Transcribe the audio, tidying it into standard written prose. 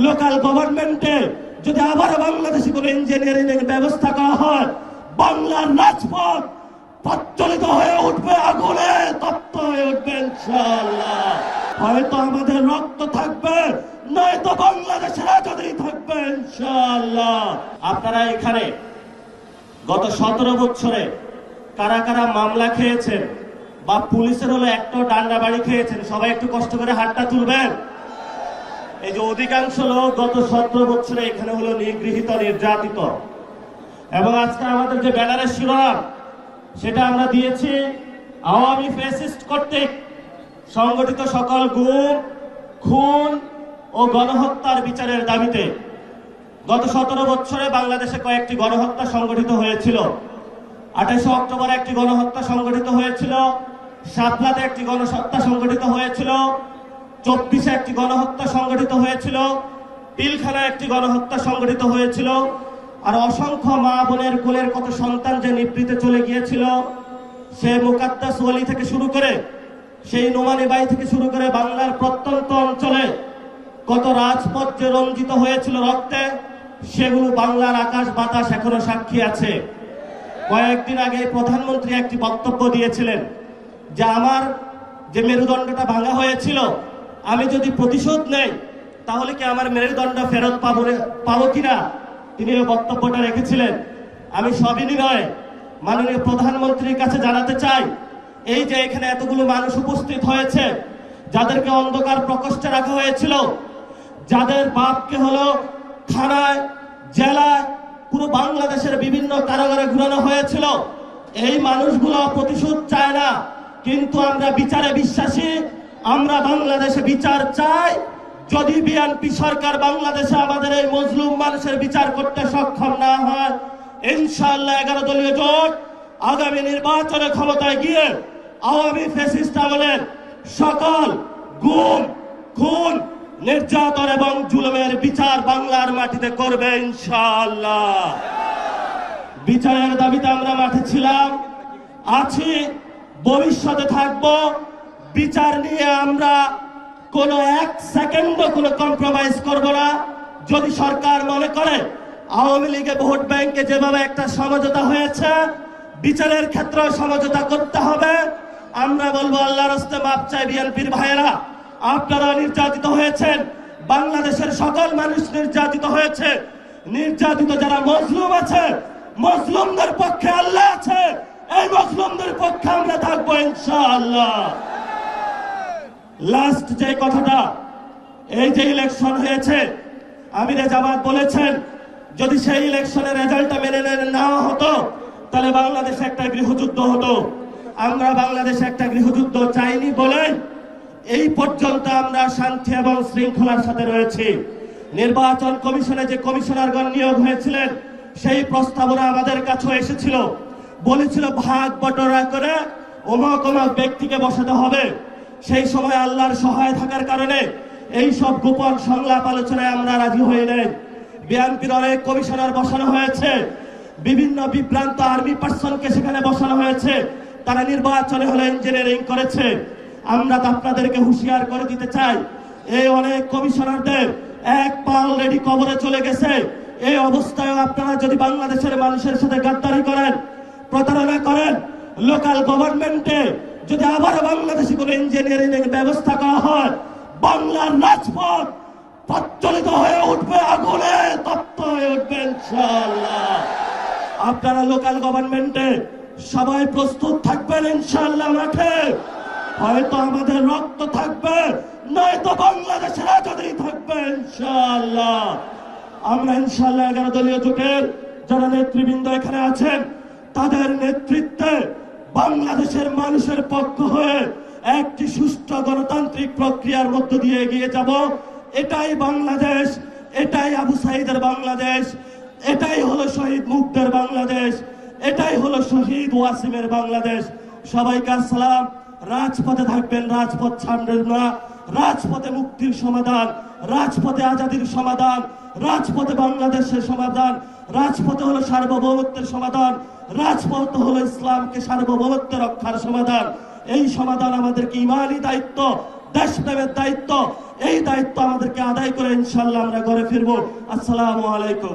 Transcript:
Local গভর্নমেন্টে যদি আবার বাংলাদেশে কোনো ইঞ্জিনিয়ারিং এর ব্যবস্থা করা হয়, বাংলার রাজপথ প্রজ্বলিত হয়ে উঠবে, আগুনে তপ্ত হয়ে উঠবে ইনশাআল্লাহ। হয়তো আমাদের রক্ত থাকবে, নয়তো বাংলাদেশের আজাদী থাকবে ইনশাআল্লাহ। আপনারা এখানে গত 17 বছরে কারা কারা মামলা খেয়েছেন বা পুলিশের হলো একটা ডান্ডা বাড়ি খেয়েছেন, সবাই একটু কষ্ট করে হাতটা তুলবেন। এই যে অধিকাংশ লোক গত 17 বছরে এখানে হলো নিগৃহীত, নির্যাতিত। এবং আজকে আমাদের যে ব্যানারের শিরোনাম সেটা আমরা দিয়েছি আওয়ামী ফ্যাসিস্ট কর্তৃক সংগঠিত সকল গুম, খুন ও গণহত্যার বিচারের দাবিতে। গত 17 বছরে বাংলাদেশে কয়েকটি গণহত্যা সংগঠিত হয়েছিল। 28 অক্টোবর একটি গণহত্যা সংগঠিত হয়েছিল, শাপলাতে একটি গণহত্যা সংগঠিত হয়েছিল, 24-এ একটি গণহত্যা সংগঠিত হয়েছিল, পিলখানায় একটি গণহত্যা সংগঠিত হয়েছিল। আর অসংখ্য মা বোনের কোলের কত সন্তান যে নিবৃতে চলে গিয়েছিল, সে মুকাদ্দাস ওয়ালি থেকে শুরু করে সেই নোমানি বাই থেকে শুরু করে বাংলার প্রত্যন্ত অঞ্চলে কত রাজপথ যে রঞ্জিত হয়েছিল রক্তে, সেগুলো বাংলার আকাশ বাতাস এখনো সাক্ষী আছে। কয়েকদিন আগে প্রধানমন্ত্রী একটি বক্তব্য দিয়েছিলেন যে আমার যে মেরুদণ্ডটা ভাঙা হয়েছিল, আমি যদি প্রতিশোধ নেই তাহলে কি আমার মেরুদণ্ড ফেরত পাবো কিনা, তিনি এই বক্তব্যটা রেখেছিলেন। আমি সবিনয়ে মাননীয় প্রধানমন্ত্রীর কাছে জানাতে চাই, এই যে এখানে এতগুলো মানুষ উপস্থিত হয়েছে, যাদেরকে অন্ধকার প্রকোষ্ঠে রাখা হয়েছিল, যাদের বাপকে হলো থানায়, জেলায়, পুরো বাংলাদেশের বিভিন্ন কারাগারে ঘুরানো হয়েছিল, এই মানুষগুলো প্রতিশোধ চায় না, কিন্তু আমরা বিচারে বিশ্বাসী। আমরা বাংলাদেশে বিচার চাই। যদি বিএনপি সরকার বাংলাদেশে আমাদের এই মজলুম মানুষের বিচার করতে সক্ষম না হয়, ইনশাআল্লাহ 11 দলীয় জোট আগামী নির্বাচনে ক্ষমতায় গিয়ে আওয়ামী ফ্যাসিস্ট আমলের সকল গুম, খুন, নির্যাতন এবং জুলুমের বিচার বাংলার মাটিতে করবে ইনশাআল্লাহ। বিচারের দাবিতে আমরা মাঠে ছিলাম, আছি, ভবিষ্যতে থাকব। বিচার নিয়ে আমরা কোনো এক সেকেন্ডও কোনো কম্প্রোমাইজ করব না। যদি সরকার মনে করে আওয়ামী লীগে ভোট ব্যাংকে যেভাবে একটা সমঝোতা হয়েছে, বিচারের ক্ষেত্রে সমঝোতা করতে হবে, আমরা বলবো আল্লাহর রাস্তায় মাপ চাই। বিএনপির ভাইয়েরা, আপনারা নির্যাতিত হয়েছেন, বাংলাদেশের সকল মানুষ নির্যাতিত হয়েছে। নির্যাতিত যারা মজলুম আছে, মজলুমদের পক্ষে আল্লাহ আছে, এই মজলুমদের পক্ষে আমরা থাকবো ইনশাআল্লাহ। লাস্ট যে কথাটা, এই যে ইলেকশন হয়েছে, আমিরে জামাত বলেছেন যদি সেই ইলেকশনের রেজাল্টটা মেনে নেওয়া হতো তাহলে বাংলাদেশে একটা গৃহযুদ্ধ হতো। আমরা বাংলাদেশে একটা গৃহযুদ্ধ চাইনি বলে এই পর্যন্ত আমরা শান্তি এবং শৃঙ্খলার সাথে রয়েছি। নির্বাচন কমিশনে যে কমিশনারগণ নিয়োগ হয়েছিলেন, সেই প্রস্তাবনা আমাদের কাছে এসেছিল, বলেছিল ভাগ বটরা করে অমুক অমুক ব্যক্তিকে বসাতে হবে। সেই সময় আল্লাহর সহায় থাকার কারণে এই সব গোপন সংলাপ আলোচনায় আমরা রাজি হয়ে নেই। বিএনপির অনেক কমিশনার বসানো হয়েছে, বিভিন্ন বিভ্রান্ত আর্মি পার্সনকে সেখানে বসানো হয়েছে, তারা নির্বাচনে হলে ইঞ্জিনিয়ারিং করেছে। আমরা তো আপনাদেরকে হুঁশিয়ার করে দিতে চাই, এই অনেক কমিশনারদের এক পা অলরেডি কবরে চলে গেছে। এই অবস্থায় আপনারা যদি বাংলাদেশের মানুষের সাথে গাদ্দারি করেন, প্রতারণা করেন, লোকাল গভর্নমেন্টে যদি আবার বাংলাদেশে কোনো ইঞ্জিনিয়ারিং এর ব্যবস্থা করা হয়, বাংলার রাজপথ প্রজ্বলিত হয়ে উঠবে, আগুনে তপ্ত হয়ে উঠবে ইনশাআল্লাহ। আপনারা লোকাল গভর্নমেন্টে সবাই প্রস্তুত থাকবেন ইনশাআল্লাহ। মাঠে হয়তো আমাদের রক্ত থাকবে, নয়তো বাংলাদেশের আজাদী থাকবে ইনশাআল্লাহ। আমরা ইনশাআল্লাহ 11 দলীয় জোটের যারা নেতৃবৃন্দ এখানে আছেন, তাদের নেতৃত্বে বাংলাদেশের মানুষের পক্ষ হয়ে একটি সুষ্ঠু গণতান্ত্রিক প্রক্রিয়ার মধ্য দিয়ে এগিয়ে যাব। এটাই বাংলাদেশ, এটাই আবু সাইদের বাংলাদেশ, এটাই হলো শহীদ মুগ্ধের বাংলাদেশ, এটাই হলো শহীদ ওয়াসিমের বাংলাদেশ। সবাইকে আসসালাম। রাজপথে থাকবেন, রাজপথ ছাড়বেন না। রাজপথে মুক্তির সমাধান, রাজপথে আজাদির সমাধান, রাজপথে বাংলাদেশের সমাধান, রাজপথে হলো সার্বভৌমত্বের সমাধান, রাজপথ হলো ইসলামকে সার্বভৌমত্ব রক্ষার সমাধান। এই সমাধান আমাদেরকে ইমানি দায়িত্ব দেশপ্রেমের দায়িত্ব, এই দায়িত্ব আমাদেরকে আদায় করে ইনশাআল্লাহ আমরা ঘরে ফিরবো। আসসালামু আলাইকুম।